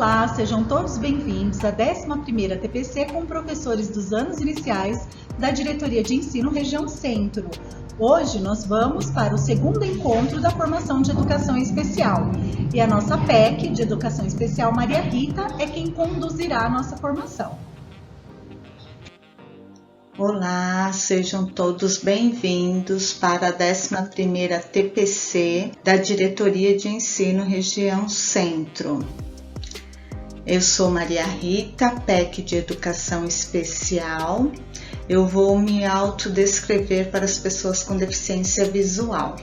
Olá, sejam todos bem-vindos à 11ª TPC com professores dos anos iniciais da Diretoria de Ensino Região Centro. Hoje nós vamos para o segundo encontro da formação de Educação Especial e a nossa PEC de Educação Especial, Maria Rita, é quem conduzirá a nossa formação. Olá, sejam todos bem-vindos para a 11ª TPC da Diretoria de Ensino Região Centro. Eu sou Maria Rita, PEC de Educação Especial. Eu vou me autodescrever para as pessoas com deficiência visual.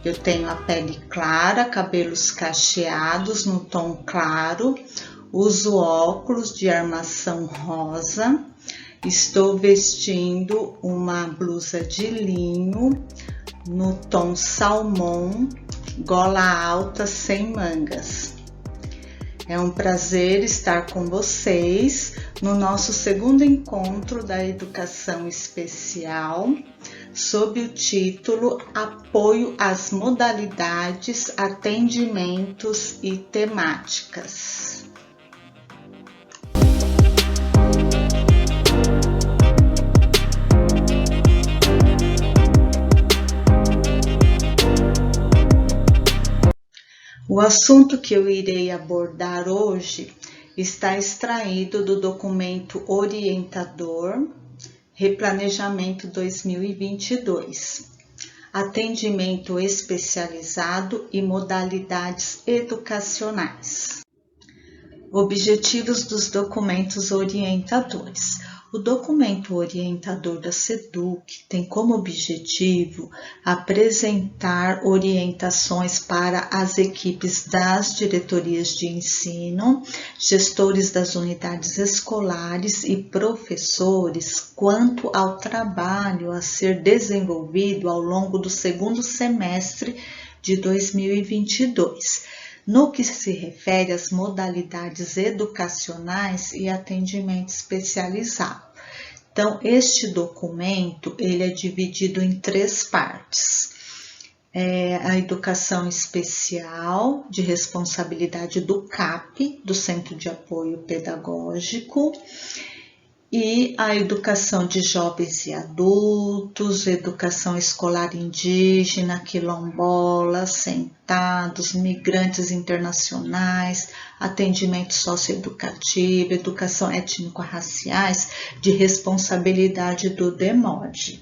Eu tenho a pele clara, cabelos cacheados no tom claro, uso óculos de armação rosa, estou vestindo uma blusa de linho no tom salmão, gola alta sem mangas. É um prazer estar com vocês no nosso segundo encontro da Educação Especial, sob o título Apoio às Modalidades, Atendimentos e Temáticas. O assunto que eu irei abordar hoje está extraído do documento orientador Replanejamento 2022, Atendimento Especializado e Modalidades Educacionais. Objetivos dos documentos orientadores. O documento orientador da SEDUC tem como objetivo apresentar orientações para as equipes das diretorias de ensino, gestores das unidades escolares e professores quanto ao trabalho a ser desenvolvido ao longo do segundo semestre de 2022. No que se refere às modalidades educacionais e atendimento especializado. Então, este documento ele é dividido em 3 partes. A educação especial, de responsabilidade do CAP, do Centro de Apoio Pedagógico, e a educação de jovens e adultos, educação escolar indígena, quilombola, sentados, migrantes internacionais, atendimento socioeducativo, educação étnico-raciais, de responsabilidade do DEMOD.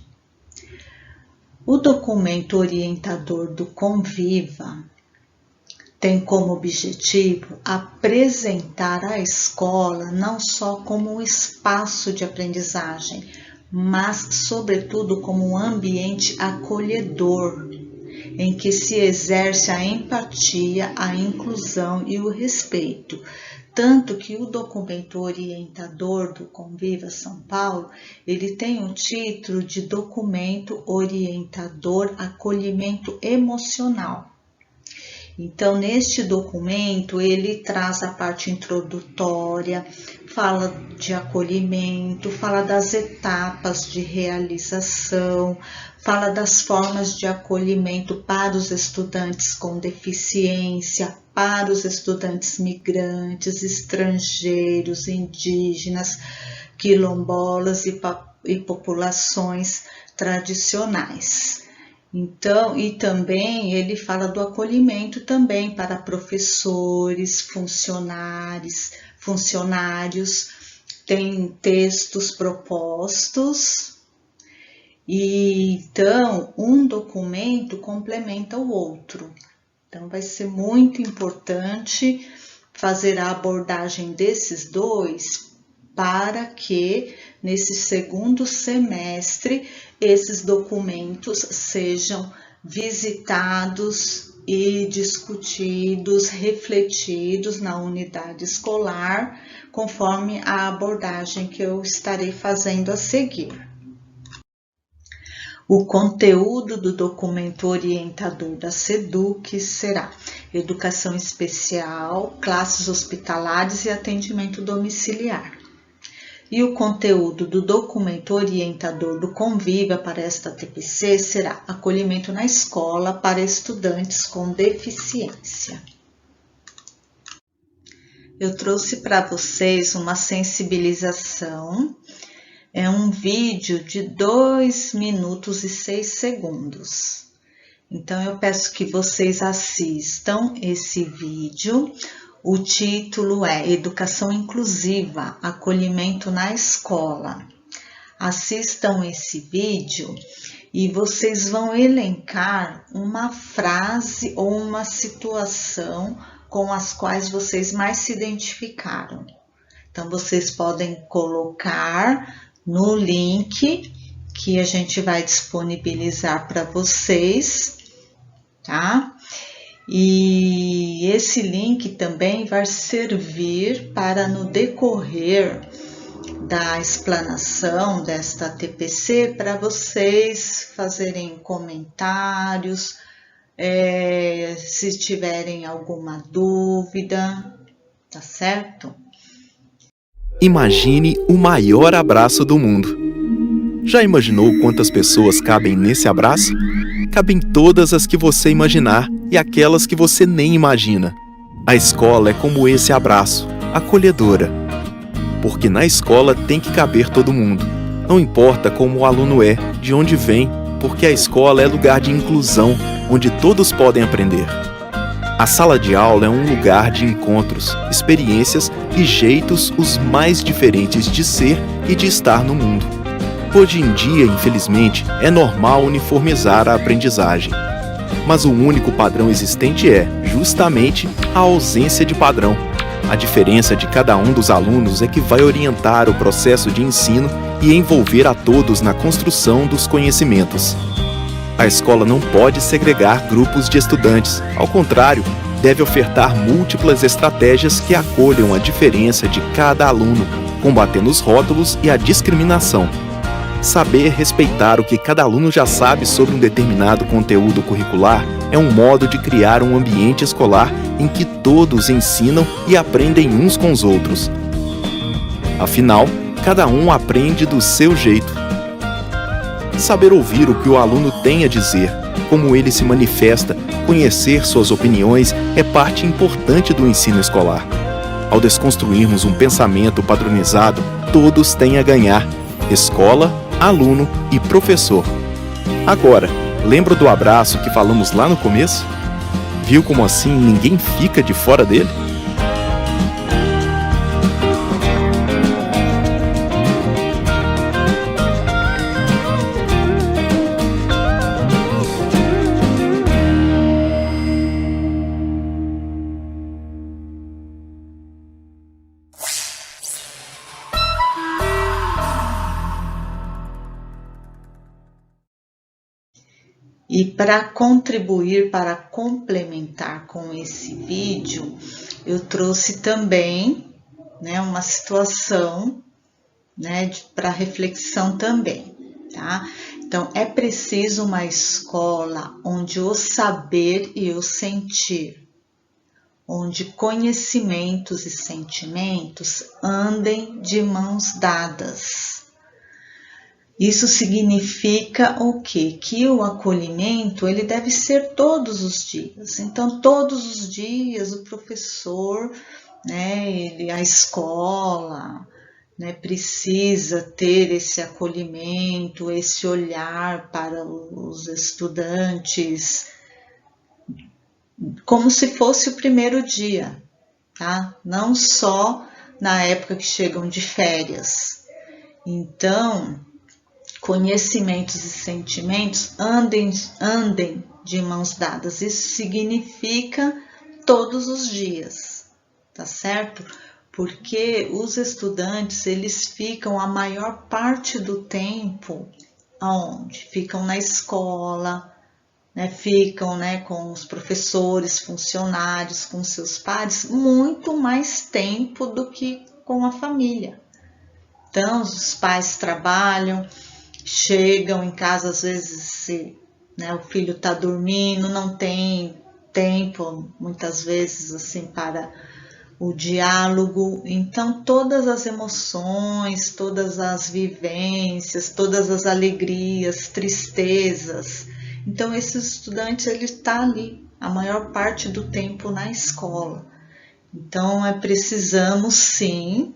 O documento orientador do Conviva tem como objetivo apresentar a escola não só como um espaço de aprendizagem, mas, sobretudo, como um ambiente acolhedor, em que se exerce a empatia, a inclusão e o respeito. Tanto que o documento orientador do Conviva São Paulo, ele tem o título de Documento Orientador Acolhimento Emocional. Então, neste documento, ele traz a parte introdutória, fala de acolhimento, fala das etapas de realização, fala das formas de acolhimento para os estudantes com deficiência, para os estudantes migrantes, estrangeiros, indígenas, quilombolas e populações tradicionais. Então, e também ele fala do acolhimento também para professores, funcionários, tem textos propostos, e então um documento complementa o outro. Então, vai ser muito importante fazer a abordagem desses dois para que, nesse segundo semestre, esses documentos sejam visitados e discutidos, refletidos na unidade escolar, conforme a abordagem que eu estarei fazendo a seguir. O conteúdo do documento orientador da SEDUC será Educação Especial, Classes Hospitalares e Atendimento Domiciliar. E o conteúdo do documento orientador do Conviva para esta TPC será Acolhimento na Escola para Estudantes com Deficiência. Eu trouxe para vocês uma sensibilização. É um vídeo de 2 minutos e 6 segundos. Então, eu peço que vocês assistam esse vídeo. O título é Educação Inclusiva, Acolhimento na Escola. Assistam esse vídeo e vocês vão elencar uma frase ou uma situação com as quais vocês mais se identificaram. Então, vocês podem colocar no link que a gente vai disponibilizar para vocês, tá? E esse link também vai servir para, no decorrer da explanação desta TPC, para vocês fazerem comentários, se tiverem alguma dúvida, tá certo? Imagine o maior abraço do mundo. Já imaginou quantas pessoas cabem nesse abraço? Cabem todas as que você imaginar e aquelas que você nem imagina. A escola é como esse abraço, acolhedora. Porque na escola tem que caber todo mundo. Não importa como o aluno é, de onde vem, porque a escola é lugar de inclusão, onde todos podem aprender. A sala de aula é um lugar de encontros, experiências e jeitos os mais diferentes de ser e de estar no mundo. Hoje em dia, infelizmente, é normal uniformizar a aprendizagem. Mas o único padrão existente é, justamente, a ausência de padrão. A diferença de cada um dos alunos é que vai orientar o processo de ensino e envolver a todos na construção dos conhecimentos. A escola não pode segregar grupos de estudantes, ao contrário, deve ofertar múltiplas estratégias que acolham a diferença de cada aluno, combatendo os rótulos e a discriminação. Saber respeitar o que cada aluno já sabe sobre um determinado conteúdo curricular é um modo de criar um ambiente escolar em que todos ensinam e aprendem uns com os outros. Afinal, cada um aprende do seu jeito. Saber ouvir o que o aluno tem a dizer, como ele se manifesta, conhecer suas opiniões é parte importante do ensino escolar. Ao desconstruirmos um pensamento padronizado, todos têm a ganhar: escola, aluno e professor. Agora, lembra do abraço que falamos lá no começo? Viu como assim ninguém fica de fora dele? E para contribuir, para complementar com esse vídeo, eu trouxe também, uma situação, para reflexão também, tá? Então, é preciso uma escola onde o saber e o sentir, onde conhecimentos e sentimentos andem de mãos dadas. Isso significa o quê? Que o acolhimento ele deve ser todos os dias. Então, todos os dias o professor, a escola, precisa ter esse acolhimento, esse olhar para os estudantes, como se fosse o primeiro dia, tá? Não só na época que chegam de férias. Então, conhecimentos e sentimentos andem de mãos dadas. Isso significa todos os dias, tá certo? Porque os estudantes, eles ficam a maior parte do tempo aonde? Ficam na escola, ficam com os professores, funcionários, com seus pares, muito mais tempo do que com a família. Então, os pais trabalham, chegam em casa, às vezes o filho está dormindo, não tem tempo, muitas vezes, assim, para o diálogo. Então, todas as emoções, todas as vivências, todas as alegrias, tristezas. Então, esse estudante, ele está ali a maior parte do tempo na escola. Então, precisamos sim,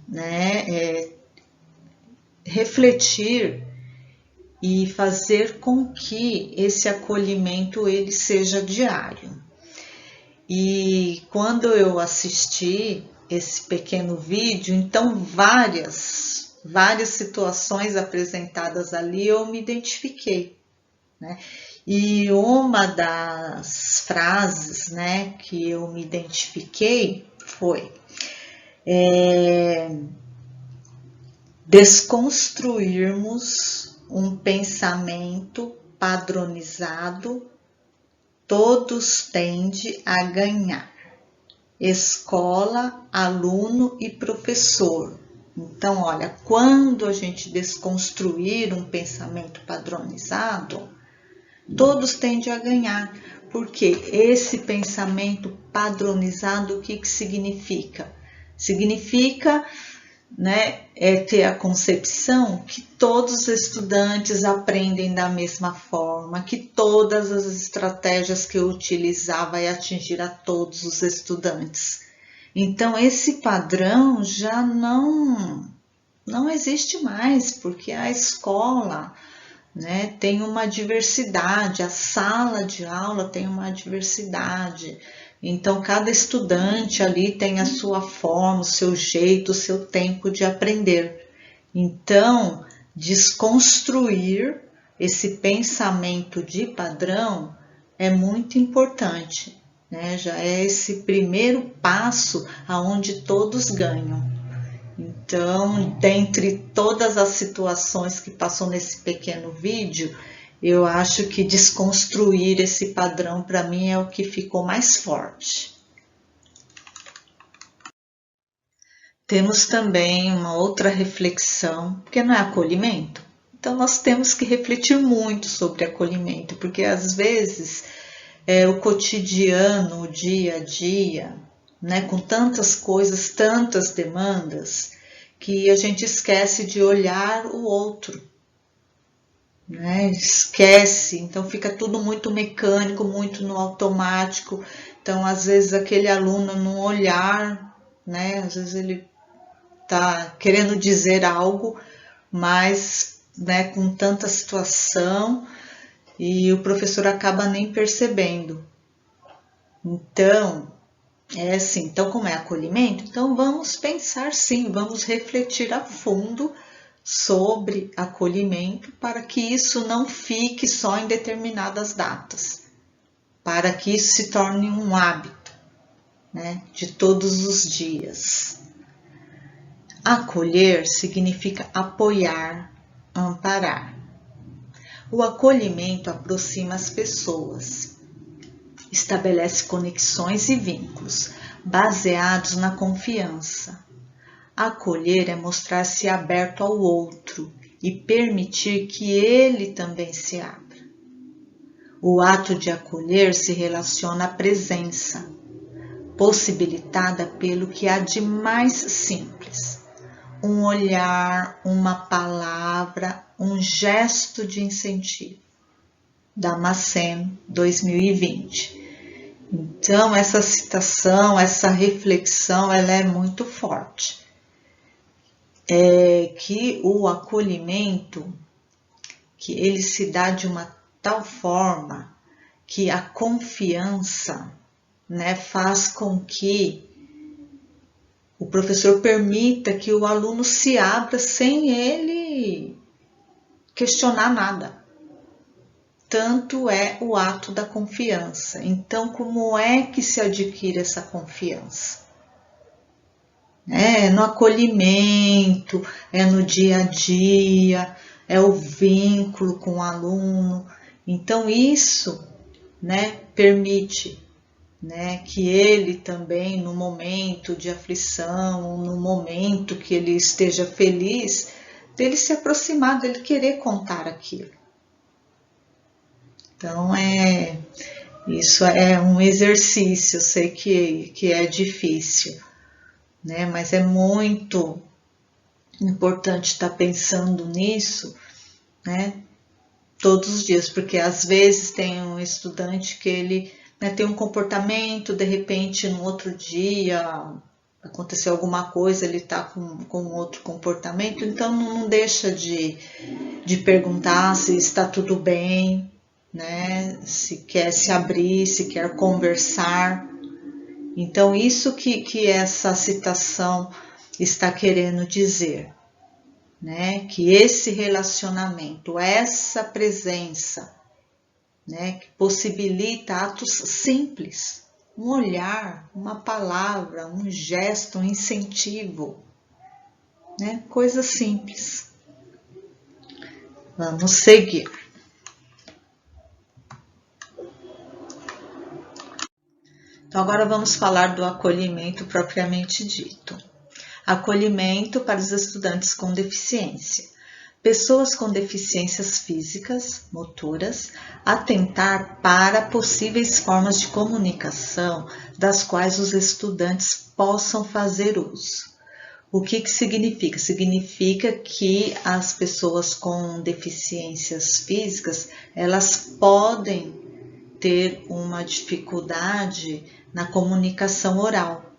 né, refletir e fazer com que esse acolhimento ele seja diário. E quando eu assisti esse pequeno vídeo, então várias situações apresentadas ali eu me identifiquei, né? E uma das frases, né, que eu me identifiquei foi desconstruirmos um pensamento padronizado, todos tendem a ganhar. Escola, aluno e professor. Então, olha, quando a gente desconstruir um pensamento padronizado, todos tendem a ganhar. Porque esse pensamento padronizado, o que significa? Significa, né, ter a concepção que todos os estudantes aprendem da mesma forma, que todas as estratégias que eu utilizar vai atingir a todos os estudantes. Então, esse padrão já não existe mais, porque a escola, né, tem uma diversidade, a sala de aula tem uma diversidade. Então, cada estudante ali tem a sua forma, o seu jeito, o seu tempo de aprender. Então, desconstruir esse pensamento de padrão é muito importante, né? Já é esse primeiro passo aonde todos ganham. Então, dentre todas as situações que passou nesse pequeno vídeo, eu acho que desconstruir esse padrão para mim é o que ficou mais forte. Temos também uma outra reflexão, que não é acolhimento. Então, nós temos que refletir muito sobre acolhimento, porque às vezes o cotidiano, o dia a dia, né, com tantas coisas, tantas demandas, que a gente esquece de olhar o outro, né? Esquece, então fica tudo muito mecânico, muito no automático. Então, às vezes, aquele aluno no olhar, né, às vezes ele está querendo dizer algo, mas, né, com tanta situação, e o professor acaba nem percebendo. Então, assim, então como é acolhimento, então vamos pensar sim, vamos refletir a fundo sobre acolhimento para que isso não fique só em determinadas datas, para que isso se torne um hábito, né, de todos os dias. Acolher significa apoiar, amparar. O acolhimento aproxima as pessoas, estabelece conexões e vínculos baseados na confiança. Acolher é mostrar-se aberto ao outro e permitir que ele também se abra. O ato de acolher se relaciona à presença, possibilitada pelo que há de mais simples. Um olhar, uma palavra, um gesto de incentivo. Damasceno, 2020. Então, essa citação, essa reflexão, ela é muito forte. Que o acolhimento, que ele se dá de uma tal forma que a confiança, né, faz com que o professor permita que o aluno se abra sem ele questionar nada. Tanto é o ato da confiança. Então, como é que se adquire essa confiança? É no acolhimento, é no dia a dia, é o vínculo com o aluno. Então, isso, né, permite, né, que ele também, no momento de aflição, no momento que ele esteja feliz, dele se aproximar, dele querer contar aquilo. Então, isso é um exercício, eu sei que é difícil, né, mas é muito importante estar pensando nisso, né, todos os dias, porque às vezes tem um estudante que ele né, tem um comportamento, de repente no outro dia aconteceu alguma coisa, ele está com outro comportamento, então não deixa de perguntar se está tudo bem, né, se quer se abrir, se quer conversar. Então isso que essa citação está querendo dizer, né, que esse relacionamento, essa presença, né, que possibilita atos simples, um olhar, uma palavra, um gesto, um incentivo, né, coisas simples. Vamos seguir. Então agora vamos falar do acolhimento propriamente dito. Acolhimento para os estudantes com deficiência. Pessoas com deficiências físicas, motoras, atentar para possíveis formas de comunicação das quais os estudantes possam fazer uso. O que significa? Significa que as pessoas com deficiências físicas, elas podem ter uma dificuldade na comunicação oral.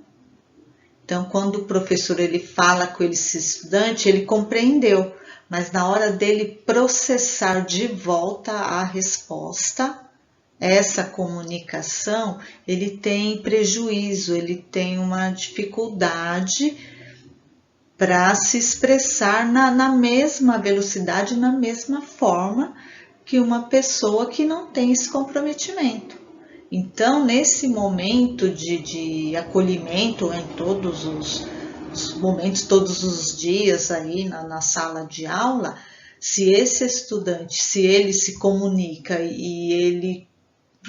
Então, quando o professor ele fala com esse estudante, ele compreendeu, mas na hora dele processar de volta a resposta, essa comunicação, ele tem prejuízo, ele tem uma dificuldade para se expressar na mesma velocidade, na mesma forma que uma pessoa que não tem esse comprometimento. Então, nesse momento de acolhimento, em todos os momentos, todos os dias aí na sala de aula, se esse estudante, se ele se comunica e ele,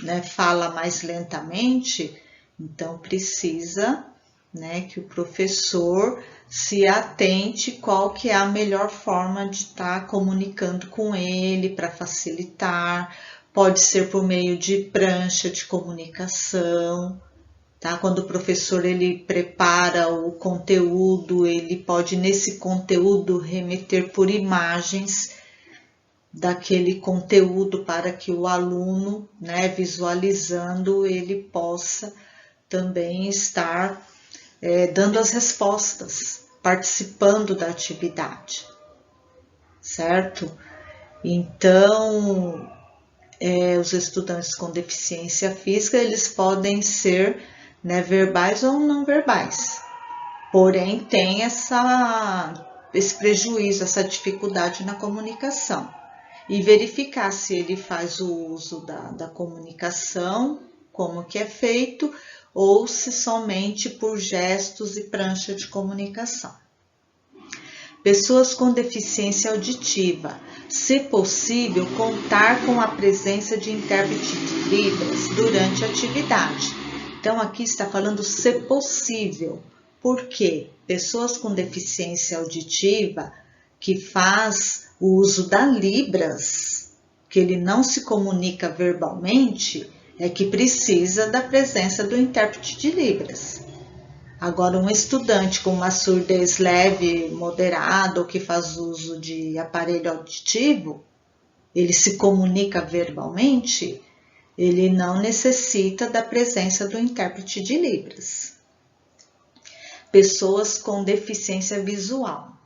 né, fala mais lentamente, então precisa, né, que o professor se atente qual que é a melhor forma de estar comunicando com ele para facilitar. Pode ser por meio de prancha de comunicação, tá? Quando o professor ele prepara o conteúdo, ele pode nesse conteúdo remeter por imagens daquele conteúdo para que o aluno, né, visualizando, ele possa também estar dando as respostas, participando da atividade, certo? Então, os estudantes com deficiência física, eles podem ser, né, verbais ou não verbais, porém tem esse prejuízo, essa dificuldade na comunicação. E verificar se ele faz o uso da comunicação, como que é feito, ou se somente por gestos e prancha de comunicação. Pessoas com deficiência auditiva, se possível, contar com a presença de intérprete de Libras durante a atividade. Então, aqui está falando se possível, porque pessoas com deficiência auditiva que faz o uso da Libras, que ele não se comunica verbalmente, é que precisa da presença do intérprete de Libras. Agora, um estudante com uma surdez leve, moderada, ou que faz uso de aparelho auditivo, ele se comunica verbalmente, ele não necessita da presença do intérprete de Libras. Pessoas com deficiência visual.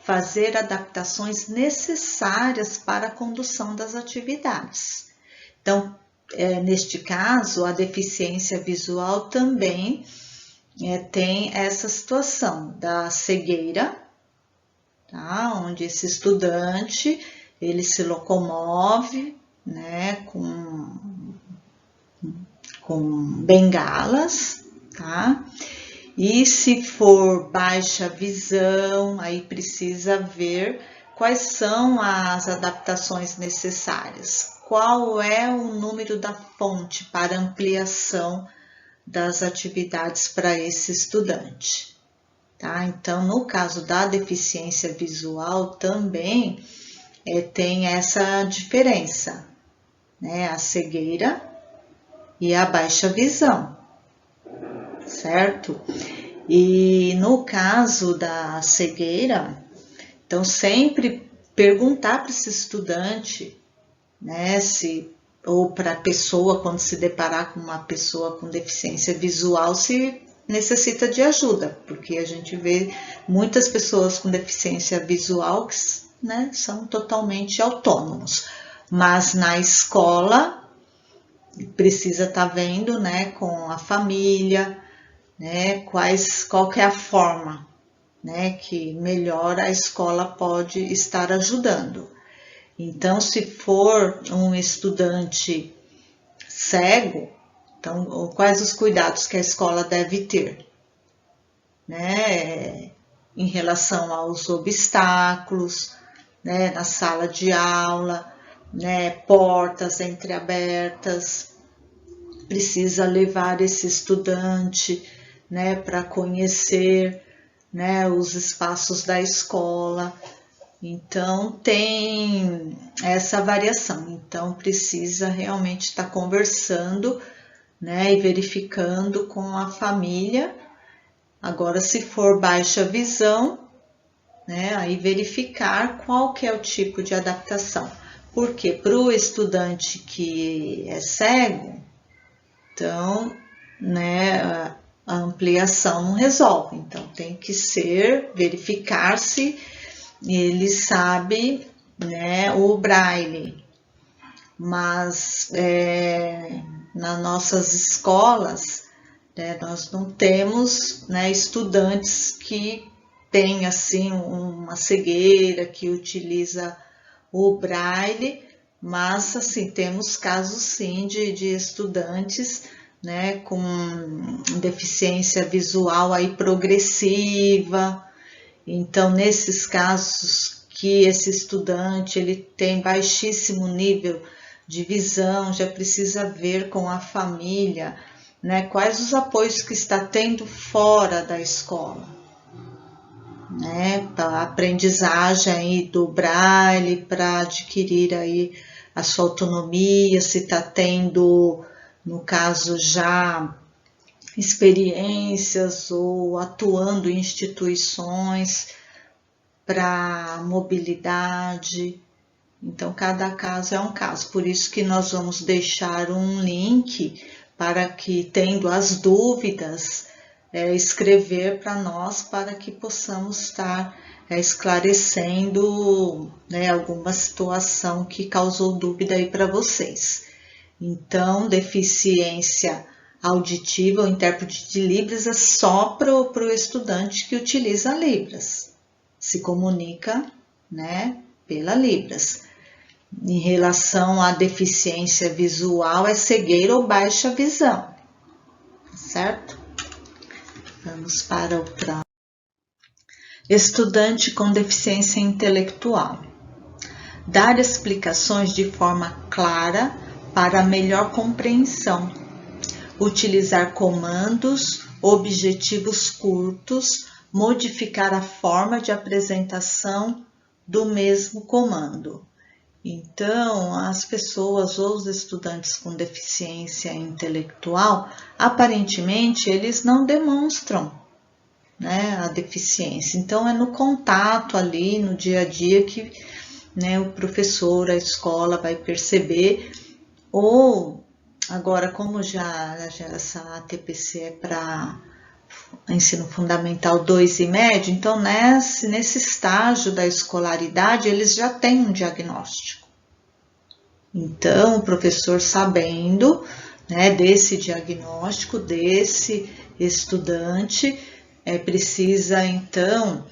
Fazer adaptações necessárias para a condução das atividades. Então, neste caso, a deficiência visual também tem essa situação da cegueira, tá? Onde esse estudante ele se locomove, né, com bengalas, tá? E se for baixa visão, aí precisa ver quais são as adaptações necessárias, qual é o número da fonte para ampliação das atividades para esse estudante, tá? Então, no caso da deficiência visual também tem essa diferença, né? A cegueira e a baixa visão, certo? E no caso da cegueira, então sempre perguntar para esse estudante, né, se ou para a pessoa, quando se deparar com uma pessoa com deficiência visual, se necessita de ajuda, porque a gente vê muitas pessoas com deficiência visual que, né, são totalmente autônomos, mas na escola precisa estar vendo, né, com a família, né, qual que é a forma, né, que melhor a escola pode estar ajudando. Então, se for um estudante cego, então, quais os cuidados que a escola deve ter, né, em relação aos obstáculos, né, na sala de aula, né, portas entreabertas, precisa levar esse estudante, né, para conhecer, né, os espaços da escola. Então, tem essa variação. Então, precisa realmente estar conversando, né, e verificando com a família. Agora, se for baixa visão, né, aí verificar qual que é o tipo de adaptação. Porque para o estudante que é cego, então, né, a ampliação não resolve. Então, tem que verificar se ele sabe, né, o braille. Mas nas nossas escolas, né, nós não temos, né, estudantes que têm assim uma cegueira, que utiliza o braille, mas assim temos casos sim de estudantes, né, com deficiência visual aí progressiva. Então, nesses casos que esse estudante ele tem baixíssimo nível de visão, já precisa ver com a família, né, quais os apoios que está tendo fora da escola, né, para a aprendizagem aí do braille, para adquirir aí a sua autonomia, se está tendo, no caso, já experiências ou atuando em instituições para mobilidade. Então, cada caso é um caso. Por isso que nós vamos deixar um link para que, tendo as dúvidas, escrever para nós, para que possamos estar esclarecendo, né, alguma situação que causou dúvida aí para vocês. Então, deficiência auditiva, o intérprete de Libras é só para o estudante que utiliza Libras, se comunica, né, pela Libras. Em relação à deficiência visual, é cegueira ou baixa visão, certo? Vamos para o próximo. Estudante com deficiência intelectual. Dar explicações de forma clara para melhor compreensão. Utilizar comandos, objetivos curtos, modificar a forma de apresentação do mesmo comando. Então, as pessoas ou os estudantes com deficiência intelectual, aparentemente, eles não demonstram, né, a deficiência. Então, é no contato ali, no dia a dia, que, né, o professor, a escola vai perceber. Ou, agora, como já essa ATPC é para ensino fundamental 2 e médio, então nesse estágio da escolaridade eles já têm um diagnóstico. Então, o professor, sabendo, né, desse diagnóstico, desse estudante, precisa então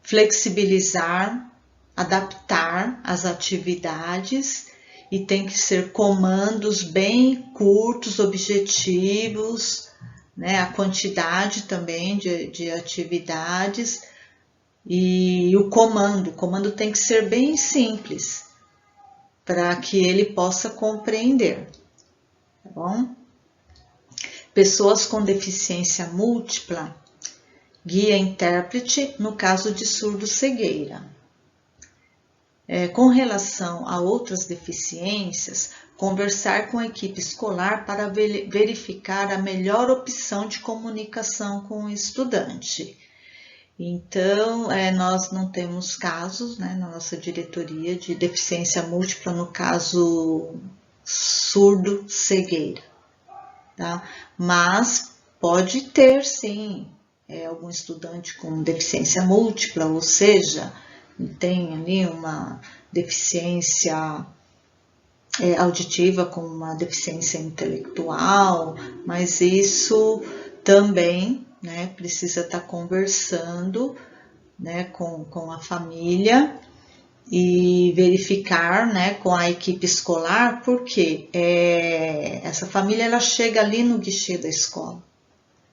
flexibilizar, adaptar as atividades. E tem que ser comandos bem curtos, objetivos, né? A quantidade também de atividades. E o comando tem que ser bem simples, para que ele possa compreender, tá bom? Pessoas com deficiência múltipla, guia intérprete no caso de surdo-cegueira. Com relação a outras deficiências, conversar com a equipe escolar para verificar a melhor opção de comunicação com o estudante. Então, nós não temos casos, né, na nossa diretoria de deficiência múltipla, no caso surdo-cegueira, tá? Mas pode ter, sim, algum estudante com deficiência múltipla, ou seja, tem ali uma deficiência auditiva com uma deficiência intelectual, mas isso também, né, precisa estar conversando, né, com a família e verificar, né, com a equipe escolar, porque essa família ela chega ali no guichê da escola.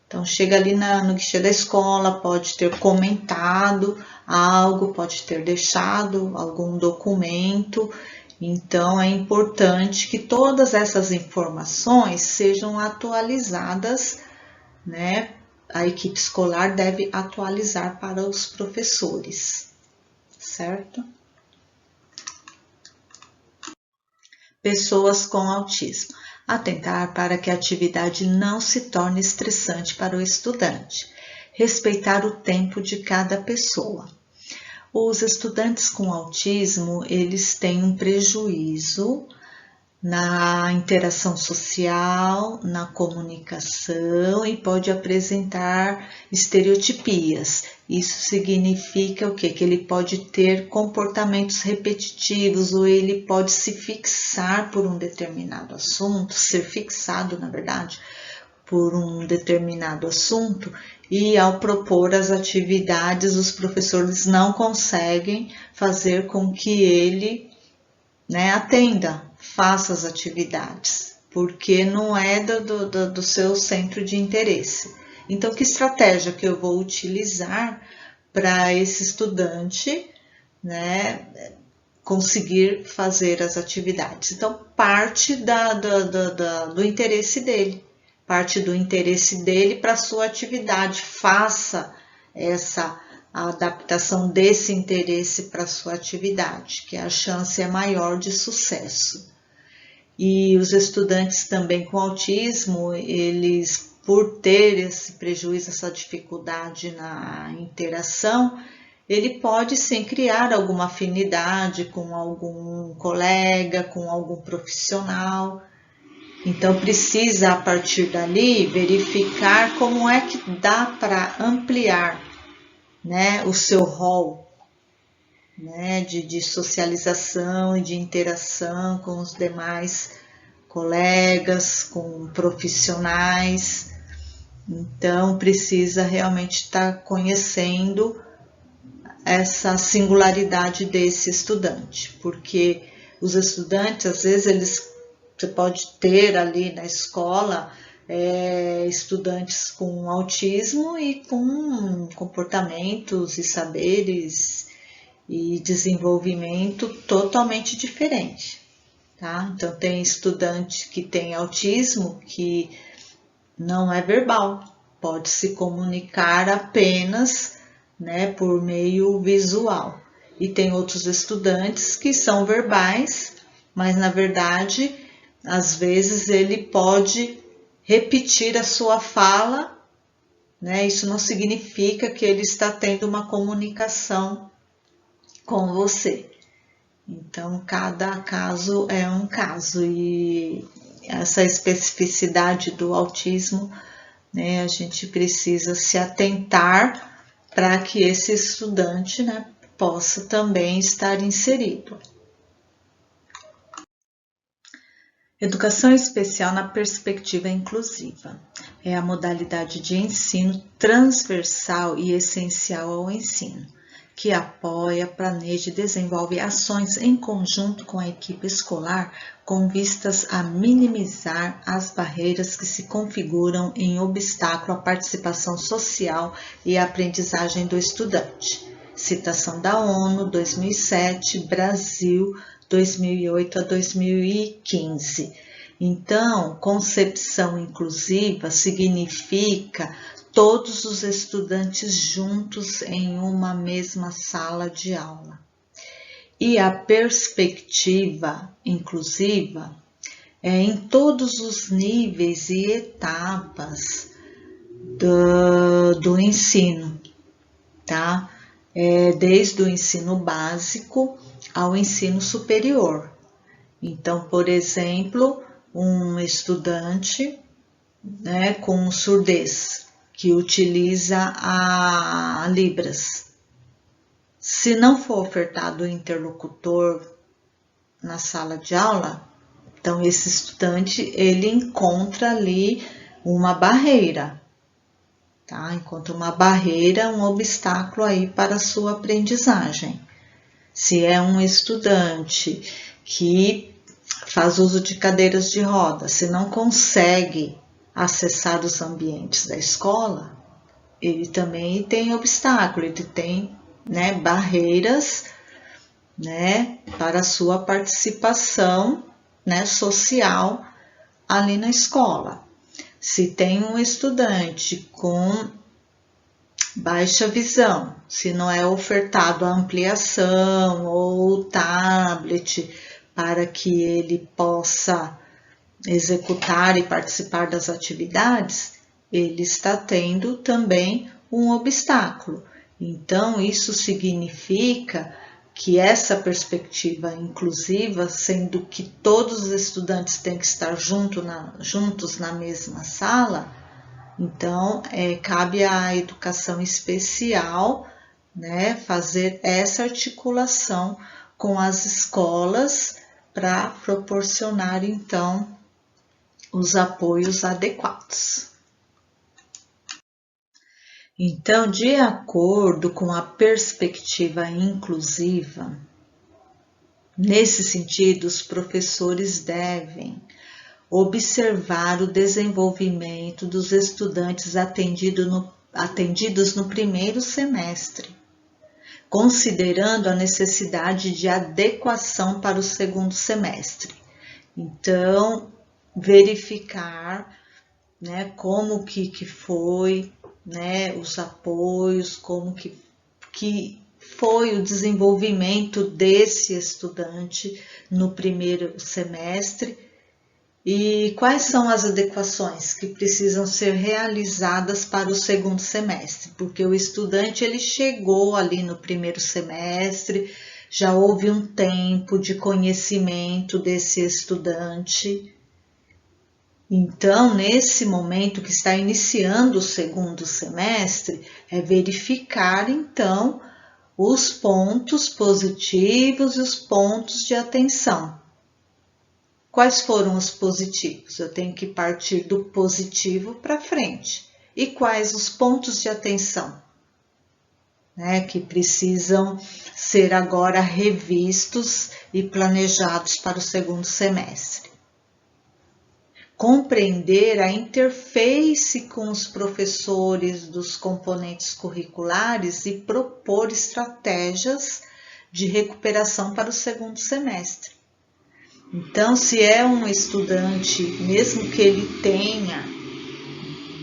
Então, chega ali no guichê da escola, pode ter comentado algo, pode ter deixado algum documento. Então, é importante que todas essas informações sejam atualizadas, né? A equipe escolar deve atualizar para os professores, certo? Pessoas com autismo. Atentar para que a atividade não se torne estressante para o estudante. Respeitar o tempo de cada pessoa. Os estudantes com autismo, eles têm um prejuízo na interação social, na comunicação e pode apresentar estereotipias. Isso significa o quê? Que ele pode ter comportamentos repetitivos ou ele pode se fixar por um determinado assunto, ser fixado, na verdade, por um determinado assunto e ao propor as atividades, os professores não conseguem fazer com que ele, né, atenda, faça as atividades, porque não é do seu centro de interesse. Então, que estratégia que eu vou utilizar para esse estudante, né, conseguir fazer as atividades? Então, parte do interesse dele. Parte do interesse dele para a sua atividade. Faça essa adaptação desse interesse para a sua atividade, que a chance é maior de sucesso. E os estudantes também com autismo, eles, por ter esse prejuízo, essa dificuldade na interação, ele pode sim criar alguma afinidade com algum colega, com algum profissional. Então, precisa, a partir dali, verificar como é que dá para ampliar, né, o seu rol, né, de socialização e de interação com os demais colegas, com profissionais. Então, precisa realmente estar conhecendo essa singularidade desse estudante, porque os estudantes, às vezes, você pode ter ali na escola estudantes com autismo e com comportamentos e saberes e desenvolvimento totalmente diferente, tá? Então, tem estudante que tem autismo que não é verbal, pode se comunicar apenas, né, por meio visual. E tem outros estudantes que são verbais, mas na verdade, às vezes ele pode repetir a sua fala, né? Isso não significa que ele está tendo uma comunicação com você. Então, cada caso é um caso e essa especificidade do autismo, né, a gente precisa se atentar para que esse estudante, né, possa também estar inserido. Educação especial na perspectiva inclusiva. É a modalidade de ensino transversal e essencial ao ensino, que apoia, planeja e desenvolve ações em conjunto com a equipe escolar com vistas a minimizar as barreiras que se configuram em obstáculo à participação social e à aprendizagem do estudante. Citação da ONU, 2007, Brasil, 2008 a 2015. Então, concepção inclusiva significa todos os estudantes juntos em uma mesma sala de aula. E a perspectiva inclusiva é em todos os níveis e etapas do ensino. tá? Desde o ensino básico ao ensino superior. Então, por exemplo, um estudante, né, com surdez, que utiliza a Libras. Se não for ofertado o interlocutor na sala de aula, então esse estudante, ele encontra ali uma barreira, tá? Encontra uma barreira, um obstáculo aí para a sua aprendizagem. Se é um estudante que faz uso de cadeiras de roda, se não consegue acessar os ambientes da escola, ele também tem obstáculo, ele tem, né, barreiras, né, para a sua participação, né, social ali na escola. Se tem um estudante com baixa visão, se não é ofertado a ampliação ou tablet para que ele possa executar e participar das atividades, ele está tendo também um obstáculo. Então, isso significa que essa perspectiva inclusiva, sendo que todos os estudantes têm que estar juntos na mesma sala, então cabe à educação especial, né, fazer essa articulação com as escolas para proporcionar, então, os apoios adequados. Então, de acordo com a perspectiva inclusiva, nesse sentido, os professores devem observar o desenvolvimento dos estudantes atendidos no primeiro semestre, considerando a necessidade de adequação para o segundo semestre. Então, verificar, né, como que foi, né, os apoios, como que foi o desenvolvimento desse estudante no primeiro semestre e quais são as adequações que precisam ser realizadas para o segundo semestre, porque o estudante ele chegou ali no primeiro semestre, já houve um tempo de conhecimento desse estudante. Então, nesse momento que está iniciando o segundo semestre, é verificar, então, os pontos positivos e os pontos de atenção. Quais foram os positivos? Eu tenho que partir do positivo para frente. E quais os pontos de atenção, né, que precisam ser agora revistos e planejados para o segundo semestre? Compreender a interface com os professores dos componentes curriculares e propor estratégias de recuperação para o segundo semestre. Então, se é um estudante, mesmo que ele tenha,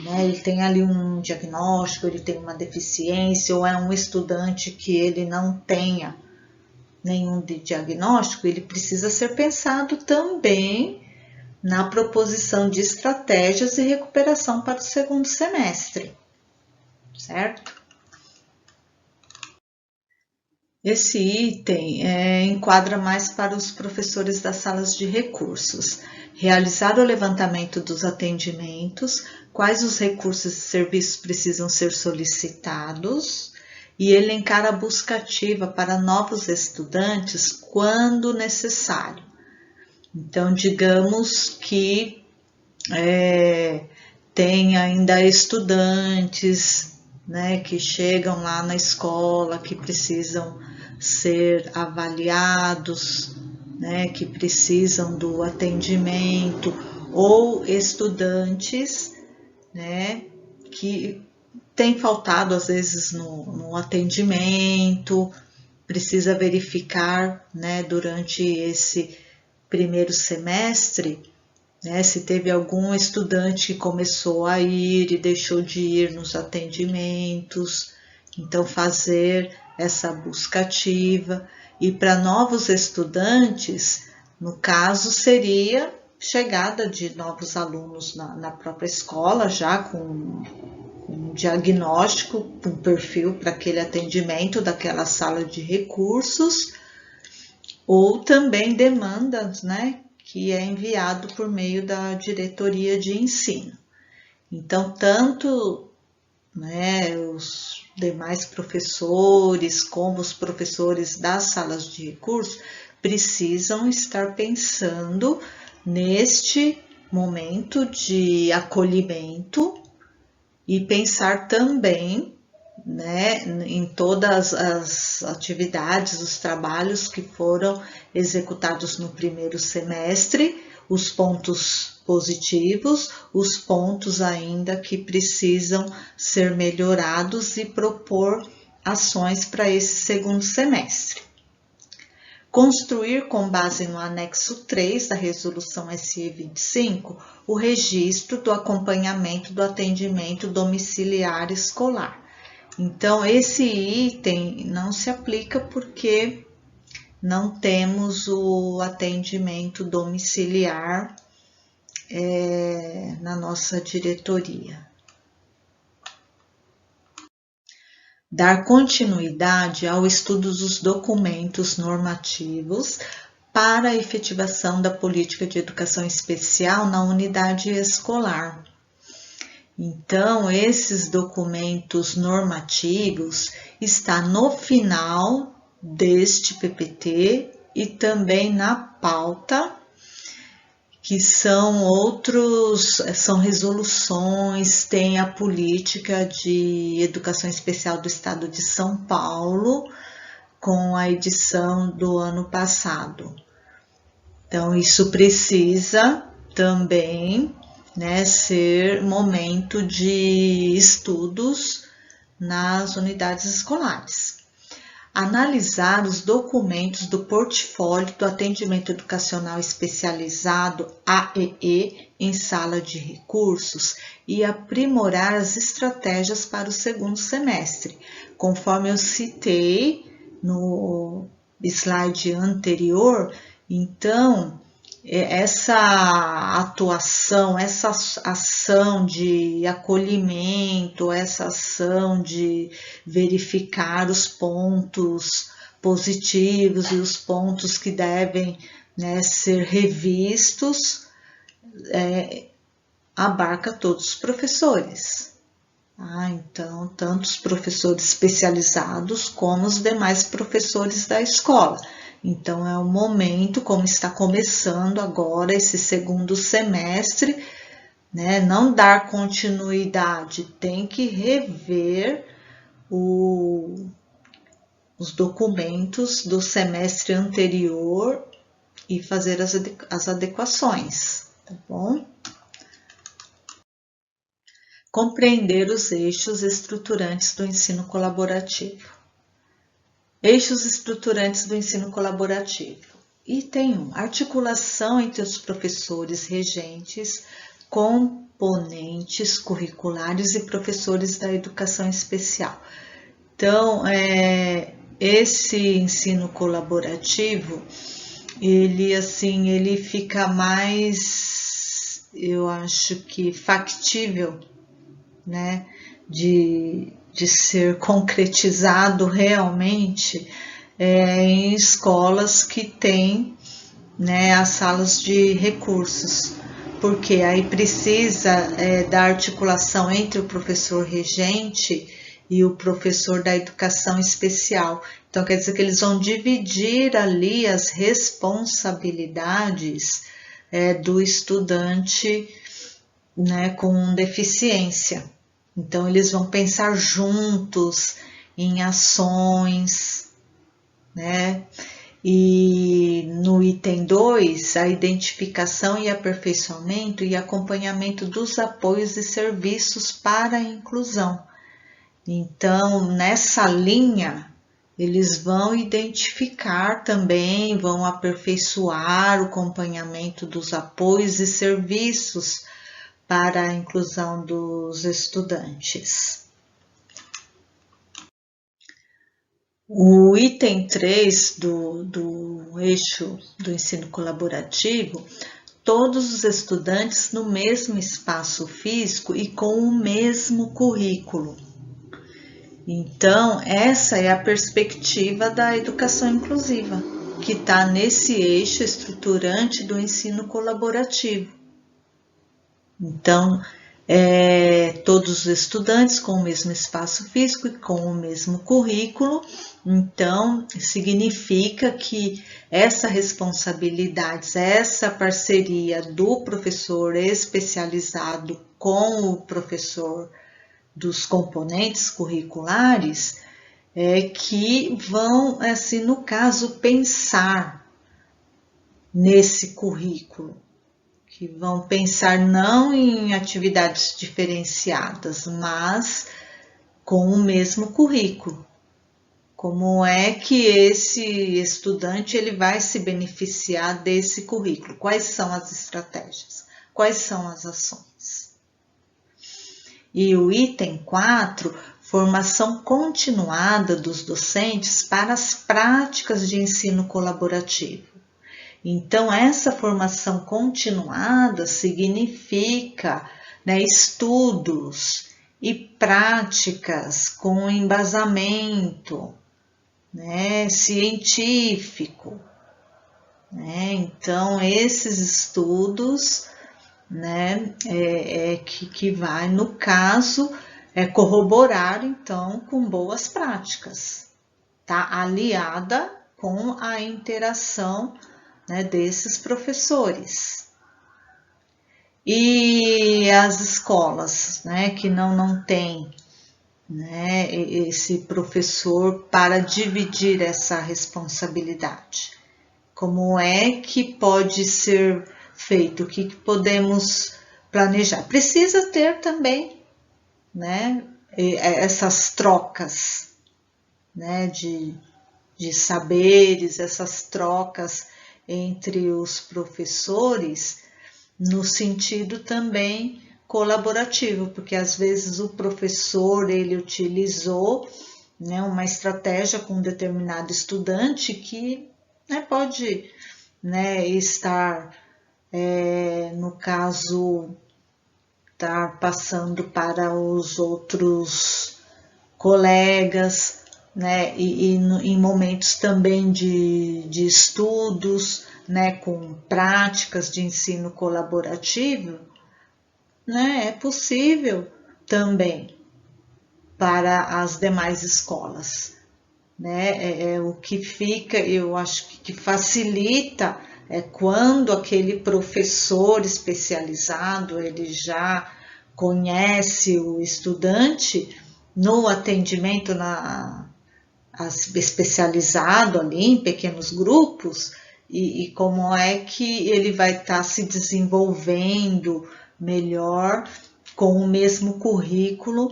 né, ele tem ali um diagnóstico, ele tem uma deficiência, ou é um estudante que ele não tenha nenhum diagnóstico, ele precisa ser pensado também na proposição de estratégias de recuperação para o segundo semestre, certo? Esse item enquadra mais para os professores das salas de recursos. Realizar o levantamento dos atendimentos, quais os recursos e serviços precisam ser solicitados e elencar a busca ativa para novos estudantes quando necessário. Então, digamos que tem ainda estudantes, né, que chegam lá na escola, que precisam ser avaliados, né, que precisam do atendimento, ou estudantes, né, que têm faltado às vezes no atendimento, precisa verificar, né, durante esse primeiro semestre, né, se teve algum estudante que começou a ir e deixou de ir nos atendimentos, então fazer essa busca ativa. E para novos estudantes, no caso, seria chegada de novos alunos na própria escola, já com um diagnóstico, um perfil para aquele atendimento daquela sala de recursos, ou também demandas, né, que é enviado por meio da diretoria de ensino. Então, tanto, né, os demais professores como os professores das salas de recursos precisam estar pensando neste momento de acolhimento e pensar também, né, em todas as atividades, os trabalhos que foram executados no primeiro semestre, os pontos positivos, os pontos ainda que precisam ser melhorados e propor ações para esse segundo semestre. Construir, com base no anexo 3 da Resolução SE 25, o registro do acompanhamento do atendimento domiciliar escolar. Então, esse item não se aplica porque não temos o atendimento domiciliar na nossa diretoria. Dar continuidade ao estudo dos documentos normativos para a efetivação da política de educação especial na unidade escolar. Então, esses documentos normativos estão no final deste PPT e também na pauta, que são resoluções, tem a política de educação especial do Estado de São Paulo, com a edição do ano passado. Então, isso precisa também, né, ser momento de estudos nas unidades escolares. Analisar os documentos do portfólio do atendimento educacional especializado AEE em sala de recursos e aprimorar as estratégias para o segundo semestre, conforme eu citei no slide anterior. Então, essa atuação, essa ação de acolhimento, essa ação de verificar os pontos positivos e os pontos que devem, né, ser revistos, abarca todos os professores. Então, tanto os professores especializados como os demais professores da escola. Então, é o momento, como está começando agora esse segundo semestre, né, não dar continuidade, tem que rever os documentos do semestre anterior e fazer as adequações, tá bom? Compreender os eixos estruturantes do ensino colaborativo. Eixos estruturantes do ensino colaborativo. Item 1. Articulação entre os professores regentes, componentes curriculares e professores da educação especial. Então, esse ensino colaborativo, ele fica mais, eu acho que factível, né, de ser concretizado realmente em escolas que têm, né, as salas de recursos, porque aí precisa da articulação entre o professor regente e o professor da educação especial. Então, quer dizer que eles vão dividir ali as responsabilidades do estudante, né, com deficiência. Então, eles vão pensar juntos em ações, né? E no item 2, a identificação e aperfeiçoamento e acompanhamento dos apoios e serviços para a inclusão. Então, nessa linha, eles vão identificar também, vão aperfeiçoar o acompanhamento dos apoios e serviços para a inclusão dos estudantes. O item 3 do eixo do ensino colaborativo todos os estudantes no mesmo espaço físico e com o mesmo currículo. Então, essa é a perspectiva da educação inclusiva, que está nesse eixo estruturante do ensino colaborativo. Então, todos os estudantes com o mesmo espaço físico e com o mesmo currículo. Então, significa que essa responsabilidade, essa parceria do professor especializado com o professor dos componentes curriculares, que vão, assim, no caso, pensar nesse currículo, que vão pensar não em atividades diferenciadas, mas com o mesmo currículo. Como é que esse estudante ele vai se beneficiar desse currículo? Quais são as estratégias? Quais são as ações? E o item 4, formação continuada dos docentes para as práticas de ensino colaborativo. Então, essa formação continuada significa, estudos e práticas com embasamento, científico. Então, esses estudos, que vai, no caso, corroborar, então, com boas práticas, tá? Aliada com a interação, desses professores. E as escolas, que não tem, esse professor para dividir essa responsabilidade. Como é que pode ser feito? O que podemos planejar? Precisa ter também, essas trocas, de saberes, essas trocas entre os professores, no sentido também colaborativo, porque às vezes o professor ele utilizou, uma estratégia com um determinado estudante que, pode, estar, no caso, estar passando para os outros colegas, e em momentos também de estudos, com práticas de ensino colaborativo, é possível também para as demais escolas. O que fica, eu acho que facilita quando aquele professor especializado, ele já conhece o estudante no atendimento especializado ali em pequenos grupos, e como é que ele vai estar se desenvolvendo melhor com o mesmo currículo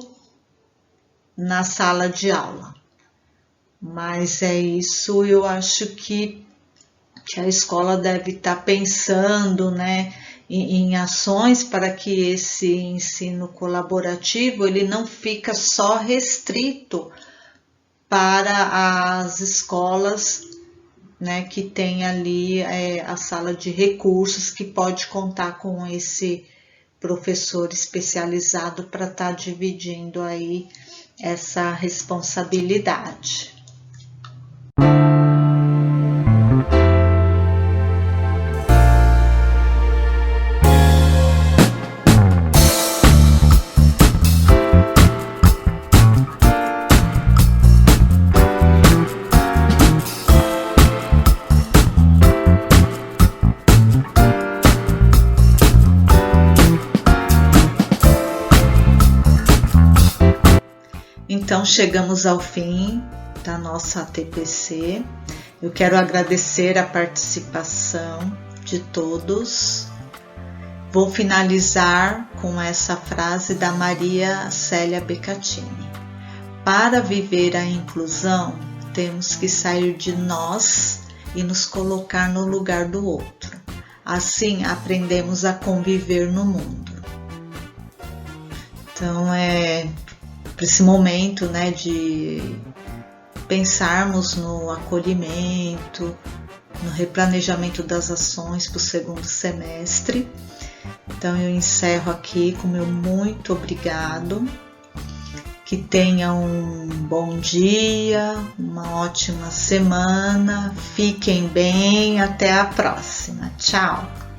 na sala de aula. Mas é isso, eu acho que a escola deve estar pensando, em ações para que esse ensino colaborativo ele não fica só restrito para as escolas, que tem ali a sala de recursos, que pode contar com esse professor especializado para estar dividindo aí essa responsabilidade. Então, chegamos ao fim da nossa TPC. Eu quero agradecer a participação de todos. Vou finalizar com essa frase da Maria Célia Beccatini. Para viver a inclusão, temos que sair de nós e nos colocar no lugar do outro. Assim, aprendemos a conviver no mundo. Então, para esse momento, de pensarmos no acolhimento, no replanejamento das ações para o segundo semestre. Então eu encerro aqui com meu muito obrigado. Que tenha um bom dia, uma ótima semana, fiquem bem, até a próxima. Tchau!